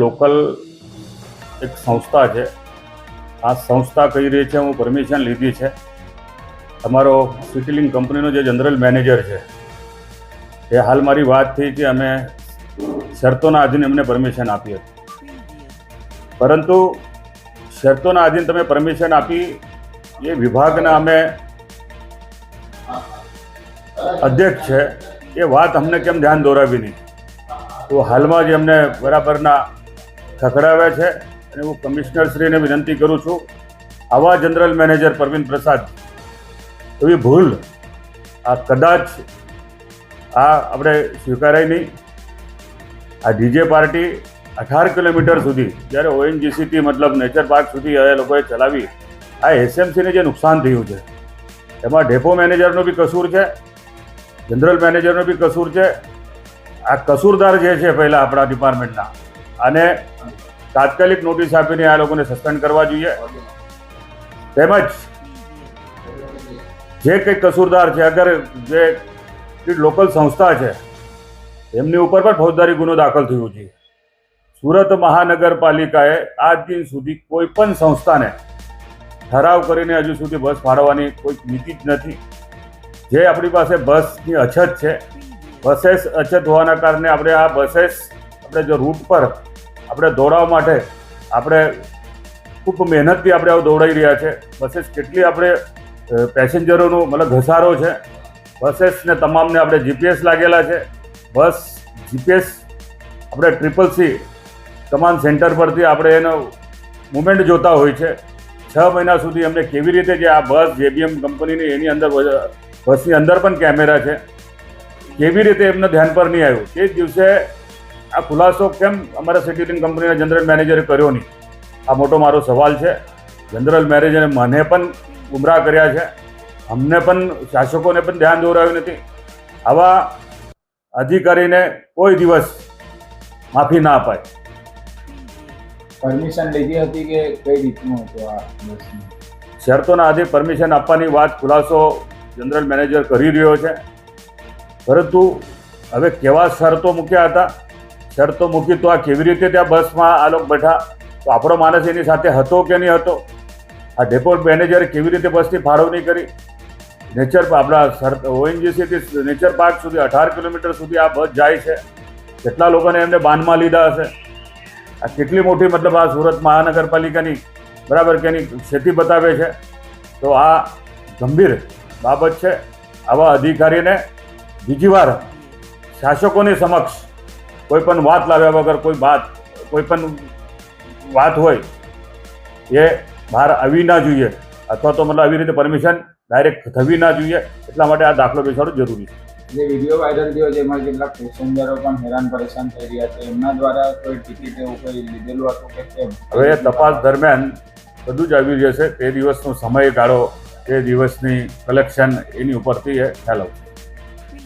Local એક સંસ્થા છે. આ સંસ્થા કહી રહી છે હું પરમિશન લીધી છે. અમારો સિટીલિંગ કંપનીનો જે જનરલ મેનેજર છે એ હાલ મારી વાત થઈ કે અમે શરતોના આધીન એમને પરમિશન આપી હતી, પરંતુ શરતોના આધીન તમે પરમિશન આપી એ વિભાગના અમે અધ્યક્ષ છે એ વાત અમને કેમ ધ્યાન દોરાવી નહીં. તો હાલમાં જ એમને બરાબરના ખખડાવ્યા છે અને હું કમિશનરશ્રીને વિનંતી કરું છું, આવા જનરલ મેનેજર પરવીન પ્રસાદ એવી ભૂલ આ કદાચ આપણે સ્વીકારાય નહીં. આ ડીજે પાર્ટી 18 કિલોમીટર સુધી જ્યારે ઓએનજીસીથી મતલબ નેચર પાર્ક સુધી એ લોકોએ ચલાવી, આ એસએમસીને જે નુકસાન થયું છે એમાં ડેપો મેનેજરનો બી કસૂર છે, જનરલ મેનેજરનો બી કસૂર છે. આ કસૂરદાર જે છે પહેલાં આપણા ડિપાર્ટમેન્ટના, આને તાત્કાલિક નોટિસ આપીને આ લોકોને સસ્પેન્ડ કરવા જોઈએ. તેમજ જે કંઈ કસૂરદાર છે, અગર જે લોકલ સંસ્થા છે એમની ઉપર પણ ફોજદારી ગુનો દાખલ થયો છે. સુરત મહાનગરપાલિકાએ આજ દિન સુધી કોઈ પણ સંસ્થાને ઠરાવ કરીને હજુ સુધી બસ ફાળવવાની કોઈ નીતિ જ નથી. જે આપણી પાસે બસની અછત છે, બસેસ અછત હોવાના કારણે આપણે આ બસેસ આપણે જો રૂટ પર આપણે દોડાવવા માટે આપણે ખૂબ મહેનતથી આપણે દોડાઈ રહ્યા છે. બસેસ કેટલી આપણે પેસેન્જરોનો મતલબ ઘસારો છે. બસેસને તમામને આપણે જીપીએસ લાગેલા છે. બસ જીપીએસ આપણે CCC કમાન્ડ સેન્ટર પરથી આપણે એનો મુવમેન્ટ જોતા હોય છે. 6 મહિના સુધી અમને કેવી રીતે જે આ બસ જેબીએમ કંપનીની એની અંદર બસની અંદર પણ કેમેરા છે, કેવી રીતે એમને ધ્યાન પર નહીં આવ્યું. તે દિવસે આ ખુલાસો કેમ અમારા સિટીલિંગ કંપનીના જનરલ મેનેજરે કર્યો નહીં, આ મોટો મારો સવાલ છે. જનરલ મેનેજરે મને પણ ગુમરાહ કર્યા છે, અમને પણ શાસકોને પણ ધ્યાન દોરાવ્યું નથી. આવા અધિકારીને કોઈ દિવસ માફી ના અપાય. પરમિશન લીધી હતી કે કઈ રીતનું હતું આ બસનું? શરતોના આધીન પરમિશન આપવાની વાત ખુલાસો જનરલ મેનેજર કરી રહ્યો છે, પરંતુ હવે કેવા શરતો મૂક્યા હતા, શરતો મૂકી તો આ કેવી રીતે ત્યાં બસમાં આ લોકો બેઠા, તો આપણો માણસ એની સાથે હતો કે નહીં હતો? આ ડેપો મેનેજરે કેવી રીતે બસની ફાળવણી કરી? આપણા ઓએનજીસીથી નેચર પાર્ક સુધી 18 કિલોમીટર સુધી આ બસ જાય છે. કેટલા લોકોને એમને બાનમાં લીધા હશે? આ કેટલી મોટી મતલબ આ સુરત મહાનગરપાલિકાની બરાબર કે એની ક્ષતિ બતાવે છે. તો આ ગંભીર બાબત છે. આવા અધિકારીને બીજી વાર શાસકોની સમક્ષ કોઈ પણ વાત લાવ્યા વગર કોઈ પણ વાત હોય એ બહાર આવી ના જોઈએ, અથવા તો મતલબ આવી રીતે પરમિશન ડાયરેક્ટ થવી ના જોઈએ. એટલા માટે આ દાખલો બેસાડવો જરૂરી છે. જે વિડીયો વાયરલ થયો જેમાં કેટલાક પેસેન્જરો પણ હેરાન પરેશાન થઈ રહ્યા છે, એમના દ્વારા કોઈ ટિકિટ એવું કોઈ લીધેલું હતું કે કેમ? હવે તપાસ દરમિયાન બધું જ આવી જશે. તે દિવસનો સમયગાળો, તે દિવસની કલેક્શન એની ઉપરથી એ ખ્યાલ આવશે.